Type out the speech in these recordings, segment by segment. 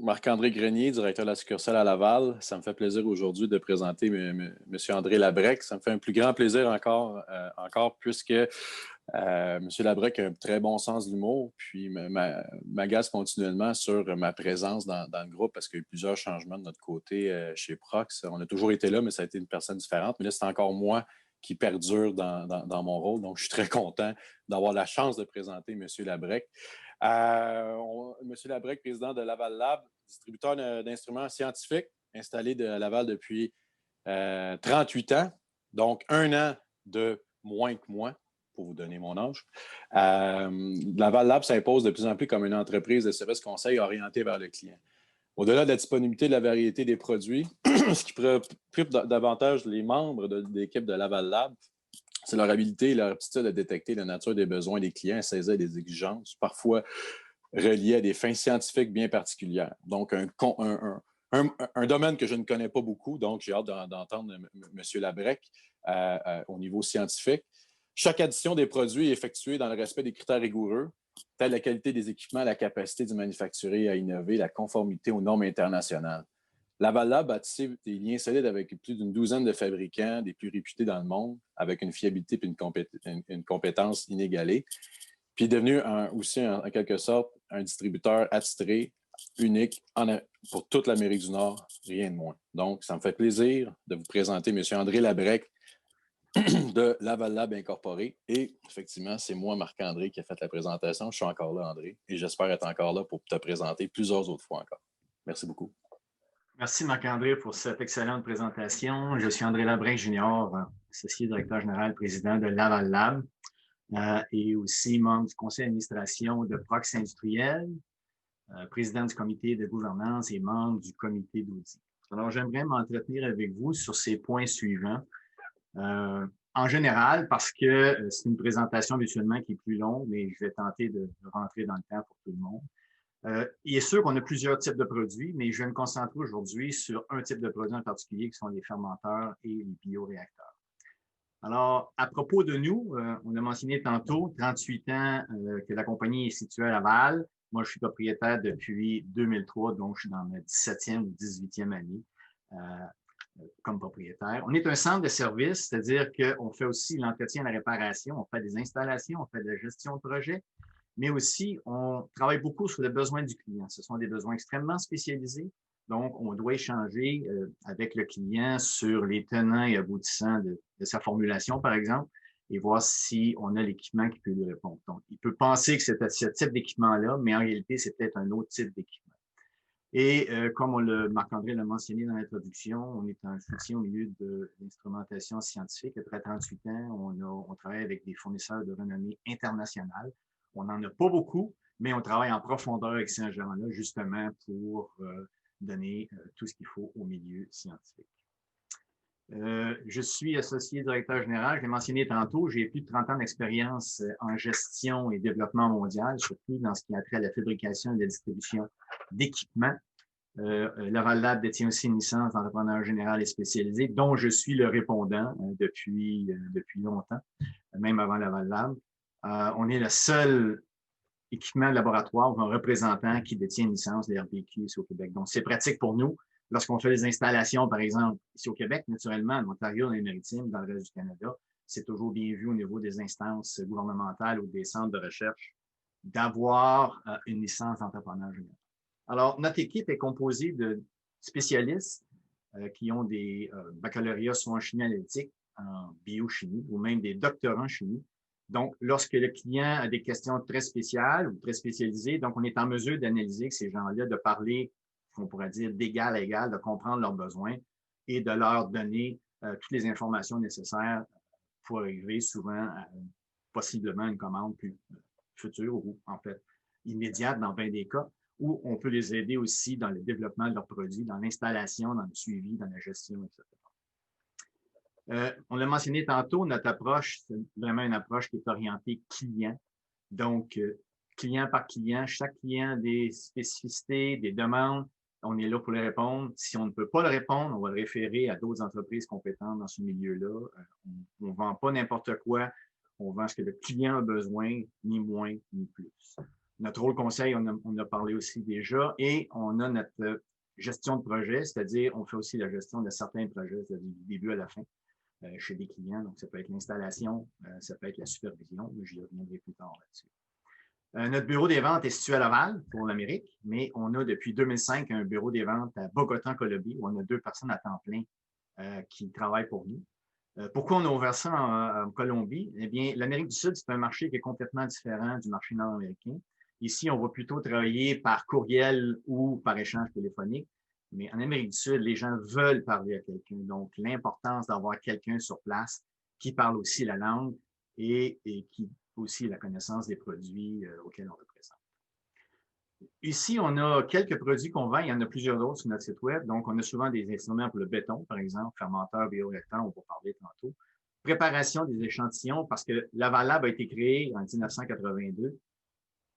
Marc-André Grenier, directeur de la succursale à Laval. Ça me fait plaisir aujourd'hui de présenter M. André Labrec. Ça me fait un plus grand plaisir encore puisque M. Labrec a un très bon sens de l'humour, puis m'agace continuellement sur ma présence dans le groupe parce qu'il y a eu plusieurs changements de notre côté chez Prox. On a toujours été là, mais ça a été une personne différente. Mais là, c'est encore moi qui perdure dans mon rôle. Donc, je suis très content d'avoir la chance de présenter M. Labrec. M. Labrec, président de Laval Lab, distributeur d'instruments scientifiques, installé de Laval depuis 38 ans, donc 1 an de moins que moi, pour vous donner mon âge. Laval Lab s'impose de plus en plus comme une entreprise de services conseils orientée vers le client. Au-delà de la disponibilité et de la variété des produits, ce qui préoccupe davantage les membres de l'équipe de Laval Lab, c'est leur habilité et leur aptitude à détecter la nature des besoins des clients, à saisir des exigences, parfois reliées à des fins scientifiques bien particulières. Donc, un domaine que je ne connais pas beaucoup, donc j'ai hâte d'entendre M. Labrec au niveau scientifique. Chaque addition des produits est effectuée dans le respect des critères rigoureux, tels la qualité des équipements, la capacité du manufacturier à innover, la conformité aux normes internationales. Laval Lab a tissé des liens solides avec plus d'une douzaine de fabricants, des plus réputés dans le monde, avec une fiabilité et une compétence inégalée. Puis est devenu aussi, en quelque sorte, un distributeur attitré, unique pour toute l'Amérique du Nord, rien de moins. Donc, ça me fait plaisir de vous présenter M. André Labrec de Laval Lab Incorporé. Et effectivement, c'est moi, Marc-André, qui a fait la présentation. Je suis encore là, André, et j'espère être encore là pour te présenter plusieurs autres fois encore. Merci beaucoup. Merci Marc-André pour cette excellente présentation. Je suis André Labrec Junior, associé directeur général, président de Laval Lab et aussi membre du conseil d'administration de Prox Industriel, président du comité de gouvernance et membre du comité d'audit. Alors, j'aimerais m'entretenir avec vous sur ces points suivants. En général, parce que c'est une présentation visuellement qui est plus longue, mais je vais tenter de rentrer dans le temps pour tout le monde. Il est sûr qu'on a plusieurs types de produits, mais je vais me concentrer aujourd'hui sur un type de produit en particulier qui sont les fermenteurs et les bioréacteurs. Alors, à propos de nous, on a mentionné tantôt, 38 ans que la compagnie est située à Laval. Moi, je suis propriétaire depuis 2003, donc je suis dans ma 17e ou 18e année comme propriétaire. On est un centre de service, c'est-à-dire qu'on fait aussi l'entretien et la réparation, on fait des installations, on fait de la gestion de projet, mais aussi, on travaille beaucoup sur les besoins du client. Ce sont des besoins extrêmement spécialisés. Donc, on doit échanger avec le client sur les tenants et aboutissants de sa formulation, par exemple, et voir si on a l'équipement qui peut lui répondre. Donc, il peut penser que c'est ce type d'équipement-là, mais en réalité, c'est peut-être un autre type d'équipement. Et comme Marc-André l'a mentionné dans l'introduction, on est un soutien au milieu de l'instrumentation scientifique. Après 38 ans, on travaille avec des fournisseurs de renommée internationale. On n'en a pas beaucoup, mais on travaille en profondeur avec ces gens-là, justement pour donner tout ce qu'il faut au milieu scientifique. Je suis associé directeur général. Je l'ai mentionné tantôt, j'ai plus de 30 ans d'expérience en gestion et développement mondial, surtout dans ce qui a trait à la fabrication et la distribution d'équipements. Laval Lab détient aussi une licence d'entrepreneur général et spécialisé, dont je suis le répondant depuis longtemps, même avant Laval Lab. On est le seul équipement de laboratoire ou un représentant qui détient une licence de RBQ ici au Québec. Donc, c'est pratique pour nous. Lorsqu'on fait des installations, par exemple, ici au Québec, naturellement, en Ontario, dans les Maritimes, dans le reste du Canada, c'est toujours bien vu au niveau des instances gouvernementales ou des centres de recherche d'avoir une licence d'entrepreneur général. Alors, notre équipe est composée de spécialistes qui ont des baccalauréats soit en chimie analytique, en biochimie ou même des doctorants en chimie. Donc, lorsque le client a des questions très spéciales ou très spécialisées, donc on est en mesure d'analyser avec ces gens-là, de parler, on pourrait dire, d'égal à égal, de comprendre leurs besoins et de leur donner toutes les informations nécessaires pour arriver souvent à possiblement une commande plus future ou en fait immédiate dans bien des cas, où on peut les aider aussi dans le développement de leurs produits, dans l'installation, dans le suivi, dans la gestion, etc. On l'a mentionné tantôt, notre approche, c'est vraiment une approche qui est orientée client. Donc, client par client, chaque client a des spécificités, des demandes. On est là pour les répondre. Si on ne peut pas le répondre, on va le référer à d'autres entreprises compétentes dans ce milieu-là. On ne vend pas n'importe quoi. On vend ce que le client a besoin, ni moins, ni plus. Notre rôle conseil, on a parlé aussi déjà, et on a notre gestion de projet, c'est-à-dire on fait aussi la gestion de certains projets, c'est-à-dire du début à la fin, chez des clients. Donc, ça peut être l'installation, ça peut être la supervision, mais j'y reviendrai plus tard là-dessus. Notre bureau des ventes est situé à Laval pour l'Amérique, mais on a depuis 2005 un bureau des ventes à Bogota, Colombie, où on a 2 personnes à temps plein qui travaillent pour nous. Pourquoi on a ouvert ça en Colombie? Eh bien, l'Amérique du Sud, c'est un marché qui est complètement différent du marché nord-américain. Ici, on va plutôt travailler par courriel ou par échange téléphonique. Mais en Amérique du Sud, les gens veulent parler à quelqu'un. Donc, l'importance d'avoir quelqu'un sur place qui parle aussi la langue et qui aussi la connaissance des produits auxquels on représente. Ici, on a quelques produits qu'on vend. Il y en a plusieurs autres sur notre site web. Donc, on a souvent des instruments pour le béton, par exemple, fermenteur, bioréacteur, on va parler tantôt. Préparation des échantillons, parce que Laval Lab a été créé en 1982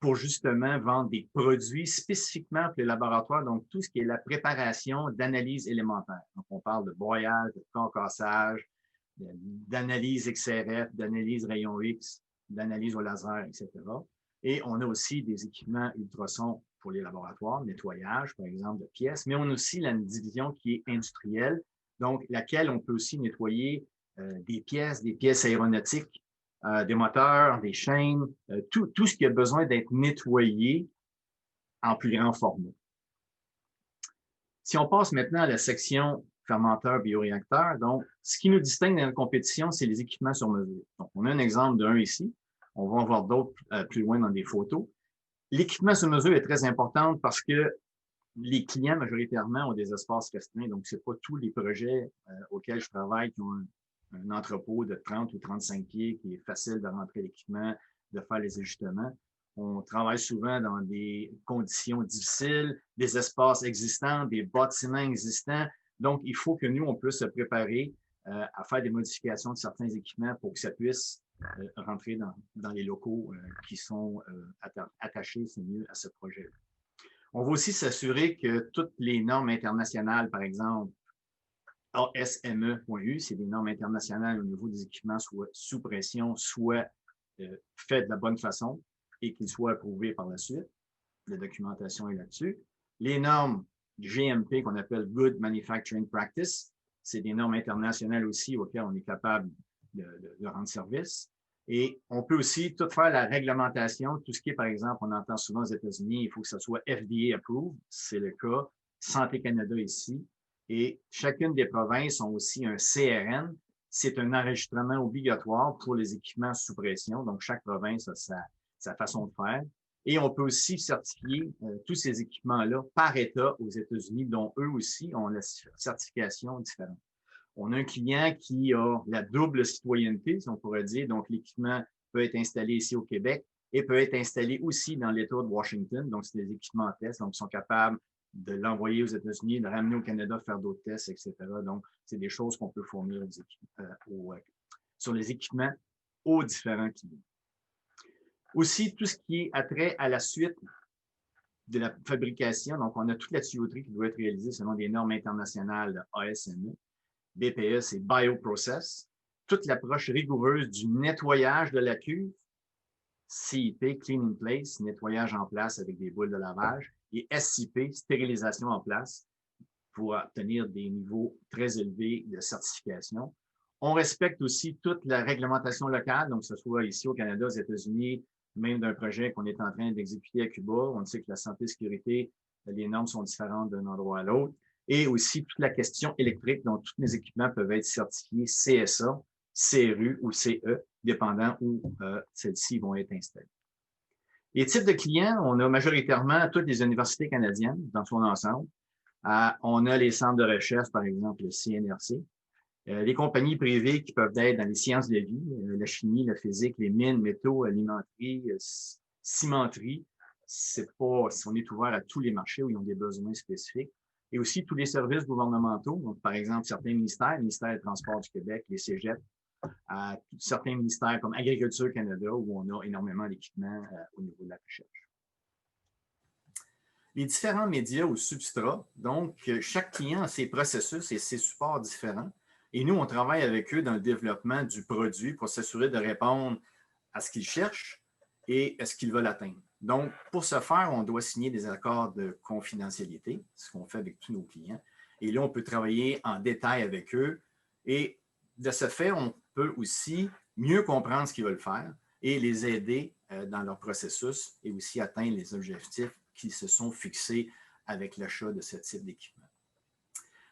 pour justement vendre des produits spécifiquement pour les laboratoires, donc tout ce qui est la préparation d'analyse élémentaire. Donc, on parle de broyage, de concassage, d'analyse XRF, d'analyse rayon X, d'analyse au laser, etc. Et on a aussi des équipements ultrasons pour les laboratoires, nettoyage, par exemple, de pièces, mais on a aussi la division qui est industrielle, donc laquelle on peut aussi nettoyer des pièces aéronautiques, des moteurs, des chaînes, tout ce qui a besoin d'être nettoyé en plus grand format. Si on passe maintenant à la section fermenteur bioréacteur, donc ce qui nous distingue dans la compétition, c'est les équipements sur mesure. Donc, on a un exemple d'un ici. On va en voir d'autres plus loin dans des photos. L'équipement sur mesure est très important parce que les clients, majoritairement, ont des espaces restreints. Donc, ce n'est pas tous les projets auxquels je travaille qui ont un entrepôt de 30 ou 35 pieds qui est facile de rentrer l'équipement, de faire les ajustements. On travaille souvent dans des conditions difficiles, des espaces existants, des bâtiments existants. Donc, il faut que nous, on puisse se préparer à faire des modifications de certains équipements pour que ça puisse rentrer dans les locaux qui sont attachés, c'est mieux, à ce projet-là. On va aussi s'assurer que toutes les normes internationales, par exemple, ASME.U, c'est des normes internationales au niveau des équipements, soit sous pression, soit faits de la bonne façon et qu'ils soient approuvés par la suite. La documentation est là-dessus. Les normes GMP, qu'on appelle Good Manufacturing Practice, c'est des normes internationales aussi auxquelles on est capable de rendre service. Et on peut aussi tout faire la réglementation, tout ce qui est, par exemple, on entend souvent aux États-Unis, il faut que ça soit FDA approved, c'est le cas, Santé Canada ici. Et chacune des provinces ont aussi un CRN, c'est un enregistrement obligatoire pour les équipements sous pression, donc chaque province a sa façon de faire. Et on peut aussi certifier tous ces équipements-là par État aux États-Unis, dont eux aussi ont la certification différente. On a un client qui a la double citoyenneté, si on pourrait dire. Donc, l'équipement peut être installé ici au Québec et peut être installé aussi dans l'État de Washington. Donc, c'est des équipements tests. Donc, ils sont capables de l'envoyer aux États-Unis, de ramener au Canada, faire d'autres tests, etc. Donc, c'est des choses qu'on peut fournir sur les équipements aux différents clients. Aussi, tout ce qui est attrait à la suite de la fabrication. Donc, on a toute la tuyauterie qui doit être réalisée selon des normes internationales ASME. BPS et Bioprocess, toute l'approche rigoureuse du nettoyage de la cuve, CIP, Clean in Place, nettoyage en place avec des boules de lavage, et SIP, stérilisation en place, pour obtenir des niveaux très élevés de certification. On respecte aussi toute la réglementation locale, donc que ce soit ici au Canada, aux États-Unis, même d'un projet qu'on est en train d'exécuter à Cuba. On sait que la santé et sécurité, les normes sont différentes d'un endroit à l'autre. Et aussi toute la question électrique, dont tous les équipements peuvent être certifiés CSA, CRU ou CE, dépendant où celles-ci vont être installées. Les types de clients, on a majoritairement toutes les universités canadiennes dans son ensemble. On a les centres de recherche, par exemple le CNRC. Les compagnies privées qui peuvent être dans les sciences de la vie, la chimie, la physique, les mines, métaux, alimenterie, cimenterie. On est ouvert à tous les marchés où ils ont des besoins spécifiques. Et aussi tous les services gouvernementaux, donc par exemple certains ministères, le ministère des Transports du Québec, les cégeps, certains ministères comme Agriculture Canada, où on a énormément d'équipements au niveau de la recherche. Les différents médias ou substrats, donc chaque client a ses processus et ses supports différents. Et nous, on travaille avec eux dans le développement du produit pour s'assurer de répondre à ce qu'ils cherchent et à ce qu'ils veulent atteindre. Donc, pour ce faire, on doit signer des accords de confidentialité, ce qu'on fait avec tous nos clients. Et là, on peut travailler en détail avec eux. Et de ce fait, on peut aussi mieux comprendre ce qu'ils veulent faire et les aider dans leur processus et aussi atteindre les objectifs qui se sont fixés avec l'achat de ce type d'équipement.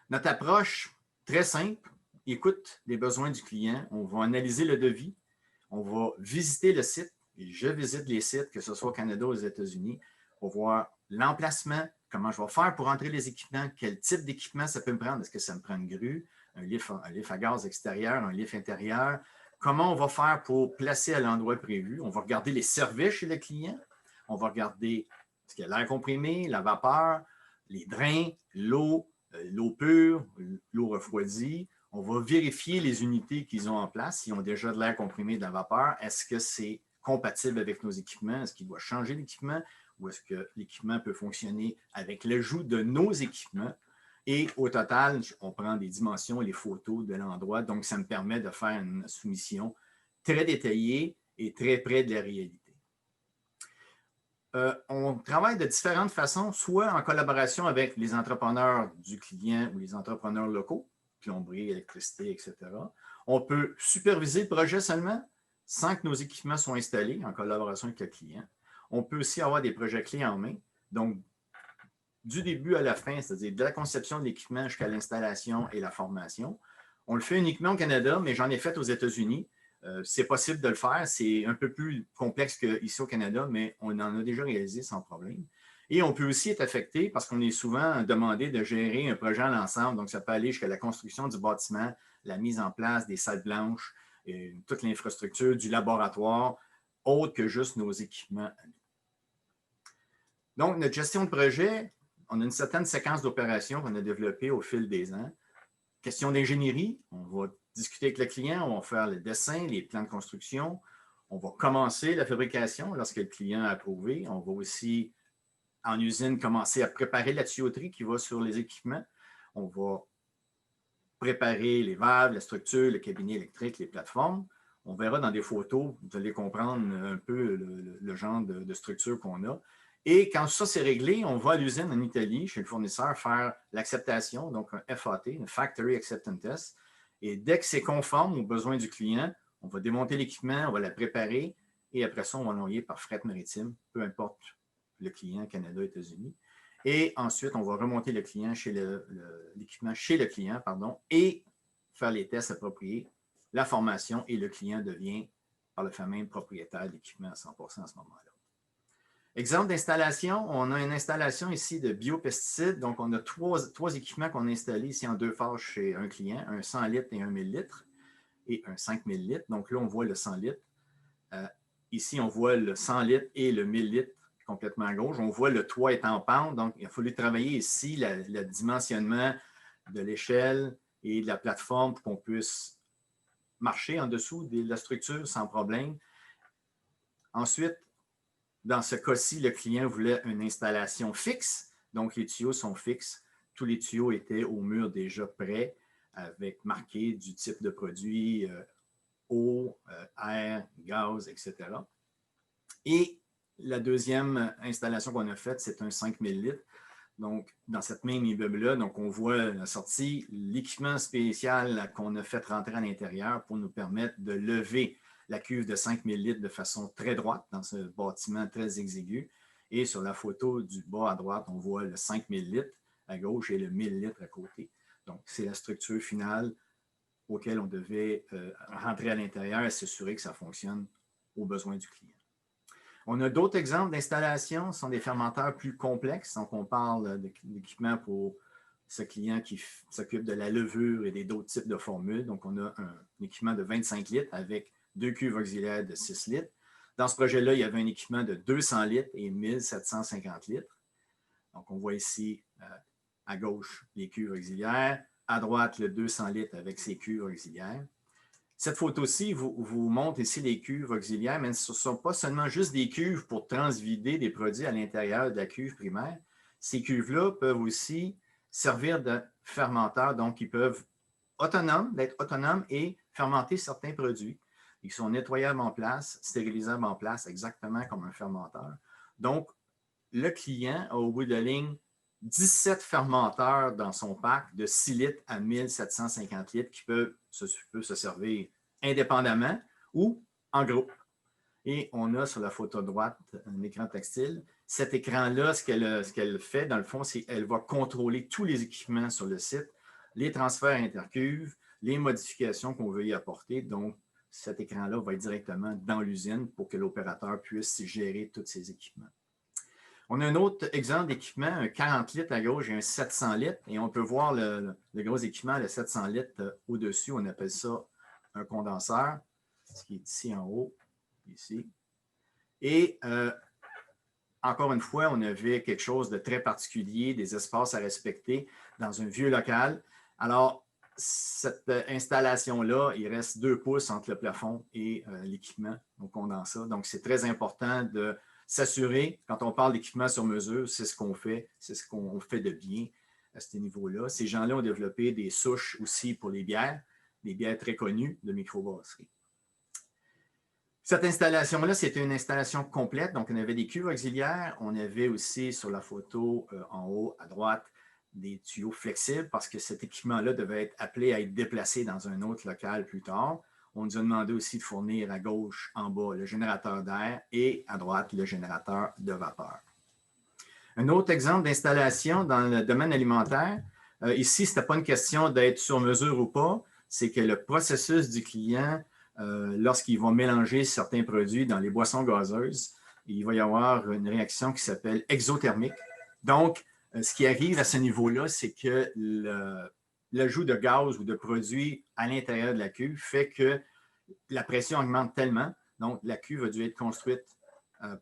Notre approche, très simple, écoute les besoins du client. On va analyser le devis. On va visiter le site. Et je visite les sites, que ce soit au Canada ou aux États-Unis, pour voir l'emplacement, comment je vais faire pour entrer les équipements, quel type d'équipement ça peut me prendre. Est-ce que ça me prend une grue, un lift à gaz extérieur, un lift intérieur? Comment on va faire pour placer à l'endroit prévu? On va regarder les services chez le client. On va regarder ce qu'il y a l'air comprimé, la vapeur, les drains, l'eau pure, l'eau refroidie. On va vérifier les unités qu'ils ont en place, s'ils ont déjà de l'air comprimé, de la vapeur. Est-ce que c'est compatible avec nos équipements? Est-ce qu'il doit changer l'équipement ou est-ce que l'équipement peut fonctionner avec l'ajout de nos équipements? Et au total, on prend des dimensions et les photos de l'endroit. Donc, ça me permet de faire une soumission très détaillée et très près de la réalité. On travaille de différentes façons, soit en collaboration avec les entrepreneurs du client ou les entrepreneurs locaux, plomberie, électricité, etc. On peut superviser le projet seulement sans que nos équipements soient installés en collaboration avec le client. On peut aussi avoir des projets clés en main, donc du début à la fin, c'est-à-dire de la conception de l'équipement jusqu'à l'installation et la formation. On le fait uniquement au Canada, mais j'en ai fait aux États-Unis. C'est possible de le faire. C'est un peu plus complexe qu'ici au Canada, mais on en a déjà réalisé sans problème. Et on peut aussi être affecté parce qu'on est souvent demandé de gérer un projet à l'ensemble. Donc, ça peut aller jusqu'à la construction du bâtiment, la mise en place des salles blanches, toute l'infrastructure du laboratoire, autre que juste nos équipements à nous. Donc, notre gestion de projet, on a une certaine séquence d'opérations qu'on a développée au fil des ans. Question d'ingénierie, on va discuter avec le client, on va faire le dessin, les plans de construction, on va commencer la fabrication lorsque le client a approuvé. On va aussi, en usine, commencer à préparer la tuyauterie qui va sur les équipements. On va préparer les valves, la structure, le cabinet électrique, les plateformes. On verra dans des photos, vous allez comprendre un peu le genre de structure qu'on a. Et quand ça c'est réglé, on va à l'usine en Italie, chez le fournisseur, faire l'acceptation, donc un FAT, un Factory Acceptance Test. Et dès que c'est conforme aux besoins du client, on va démonter l'équipement, on va la préparer et après ça, on va l'envoyer par fret maritime, peu importe le client, Canada, États-Unis. Et ensuite, on va remonter l'équipement chez le client et faire les tests appropriés, la formation et le client devient par le fait même propriétaire de l'équipement à 100% à ce moment-là. Exemple d'installation, on a une installation ici de biopesticides. Donc, on a trois équipements qu'on a installés ici en deux phases chez un client, un 100 litres et un 1000 litres et un 5000 litres. Donc là, on voit le 100 litres. Ici, on voit le 100 litres et le 1000 litres complètement à gauche. On voit le toit est en pente. Donc, il a fallu travailler ici le dimensionnement de l'échelle et de la plateforme pour qu'on puisse marcher en dessous de la structure sans problème. Ensuite, dans ce cas-ci, le client voulait une installation fixe. Donc, les tuyaux sont fixes. Tous les tuyaux étaient au mur déjà prêts avec marqué du type de produit, eau, air, gaz, etc. Et la deuxième installation qu'on a faite, c'est un 5000 litres. Donc, dans cette même immeuble-là, donc on voit la sortie, l'équipement spécial qu'on a fait rentrer à l'intérieur pour nous permettre de lever la cuve de 5000 litres de façon très droite dans ce bâtiment très exigu. Et sur la photo du bas à droite, on voit le 5000 litres à gauche et le 1000 litres à côté. Donc, c'est la structure finale auquel on devait rentrer à l'intérieur et s'assurer que ça fonctionne aux besoins du client. On a d'autres exemples d'installations, ce sont des fermenteurs plus complexes. Donc, on parle d'équipements pour ce client qui s'occupe de la levure et d'autres types de formules. Donc, on a un équipement de 25 litres avec 2 cuves auxiliaires de 6 litres. Dans ce projet-là, il y avait un équipement de 200 litres et 1750 litres. Donc, on voit ici à gauche les cuves auxiliaires, à droite le 200 litres avec ses cuves auxiliaires. Cette photo-ci vous montre ici les cuves auxiliaires, mais ce ne sont pas seulement juste des cuves pour transvider des produits à l'intérieur de la cuve primaire. Ces cuves-là peuvent aussi servir de fermenteurs, donc ils peuvent être autonomes et fermenter certains produits. Ils sont nettoyables en place, stérilisables en place, exactement comme un fermenteur. Donc, le client a au bout de la ligne 17 fermenteurs dans son pack de 6 litres à 1750 litres qui peuvent se servir indépendamment ou en groupe. Et on a sur la photo droite un écran textile. Cet écran-là, ce qu'elle fait, dans le fond, c'est qu'elle va contrôler tous les équipements sur le site, les transferts intercuves, les modifications qu'on veut y apporter. Donc, cet écran-là va être directement dans l'usine pour que l'opérateur puisse gérer tous ces équipements. On a un autre exemple d'équipement, un 40 litres à gauche et un 700 litres. Et on peut voir le gros équipement, le 700 litres au-dessus. On appelle ça un condenseur, ce qui est ici en haut, ici. Et encore une fois, on avait quelque chose de très particulier, des espaces à respecter dans un vieux local. Alors, cette installation-là, il reste 2 pouces entre le plafond et l'équipement au condensat. Donc, c'est très important de s'assurer, quand on parle d'équipement sur mesure, c'est ce qu'on fait de bien à ce niveau-là. Ces gens-là ont développé des souches aussi pour les bières très connues de microbrasserie. Cette installation-là, c'était une installation complète. Donc, on avait des cuves auxiliaires. On avait aussi sur la photo en haut à droite des tuyaux flexibles parce que cet équipement-là devait être appelé à être déplacé dans un autre local plus tard. On nous a demandé aussi de fournir à gauche, en bas, le générateur d'air et à droite, le générateur de vapeur. Un autre exemple d'installation dans le domaine alimentaire, ici, ce n'était pas une question d'être sur mesure ou pas, c'est que le processus du client, lorsqu'il va mélanger certains produits dans les boissons gazeuses, il va y avoir une réaction qui s'appelle exothermique. Donc, ce qui arrive à ce niveau-là, c'est que l'ajout de gaz ou de produits à l'intérieur de la cuve fait que la pression augmente tellement. Donc, la cuve a dû être construite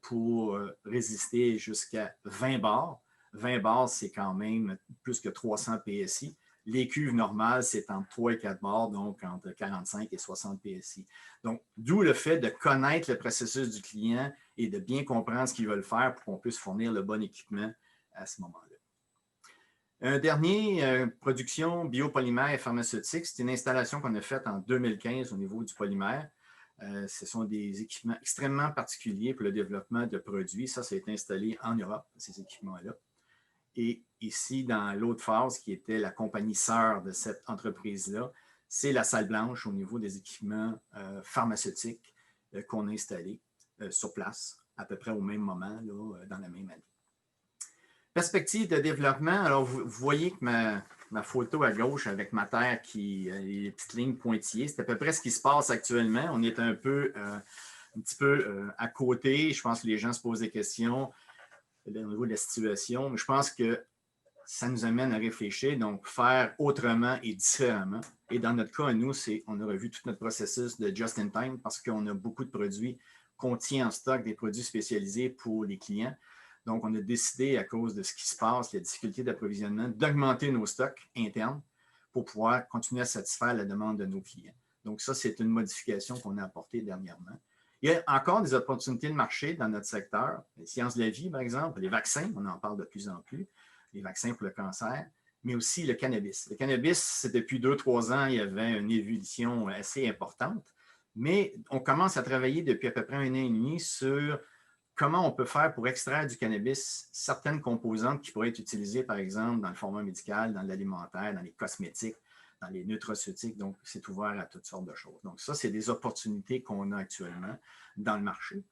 pour résister jusqu'à 20 bars. 20 bars, c'est quand même plus que 300 PSI. Les cuves normales, c'est entre 3 et 4 bars, donc entre 45 et 60 PSI. Donc, d'où le fait de connaître le processus du client et de bien comprendre ce qu'ils veulent faire pour qu'on puisse fournir le bon équipement à ce moment-là. Un dernier, production biopolymère et pharmaceutique, c'est une installation qu'on a faite en 2015 au niveau du polymère. Ce sont des équipements extrêmement particuliers pour le développement de produits. Ça a été installé en Europe, ces équipements-là. Et ici, dans l'autre phase, qui était la compagnie sœur de cette entreprise-là, c'est la salle blanche au niveau des équipements pharmaceutiques qu'on a installés sur place, à peu près au même moment, là, dans la même année. Perspective de développement, alors vous voyez que ma photo à gauche avec ma terre qui a les petites lignes pointillées, c'est à peu près ce qui se passe actuellement. On est un petit peu à côté. Je pense que les gens se posent des questions au niveau de la situation, mais je pense que ça nous amène à réfléchir, donc faire autrement et différemment. Et dans notre cas, nous, on a revu tout notre processus de just-in-time parce qu'on a beaucoup de produits qu'on tient en stock, des produits spécialisés pour les clients. Donc, on a décidé, à cause de ce qui se passe, la difficulté d'approvisionnement, d'augmenter nos stocks internes pour pouvoir continuer à satisfaire la demande de nos clients. Donc, ça, c'est une modification qu'on a apportée dernièrement. Il y a encore des opportunités de marché dans notre secteur. Les sciences de la vie, par exemple, les vaccins, on en parle de plus en plus, les vaccins pour le cancer, mais aussi le cannabis. Le cannabis, depuis 2-3 ans, il y avait une évolution assez importante, mais on commence à travailler depuis à peu près 1 an et demi sur comment on peut faire pour extraire du cannabis certaines composantes qui pourraient être utilisées, par exemple, dans le format médical, dans l'alimentaire, dans les cosmétiques, dans les nutraceutiques. Donc, c'est ouvert à toutes sortes de choses. Donc, ça, c'est des opportunités qu'on a actuellement dans le marché.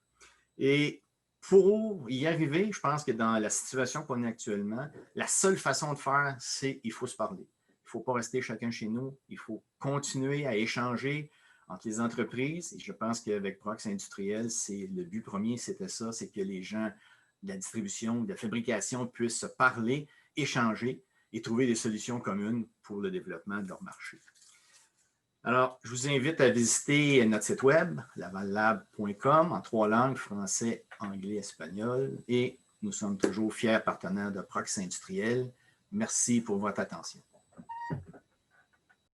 Et pour y arriver, je pense que dans la situation qu'on a actuellement, la seule façon de faire, c'est qu'il faut se parler. Il ne faut pas rester chacun chez nous. Il faut continuer à échanger entre les entreprises. Et je pense qu'avec Prox Industriel, le but premier, c'était ça, c'est que les gens de la distribution, de la fabrication puissent se parler, échanger et trouver des solutions communes pour le développement de leur marché. Alors, je vous invite à visiter notre site web, lavallab.com, en 3 langues, français, anglais, espagnol. Et nous sommes toujours fiers partenaires de Prox Industriel. Merci pour votre attention.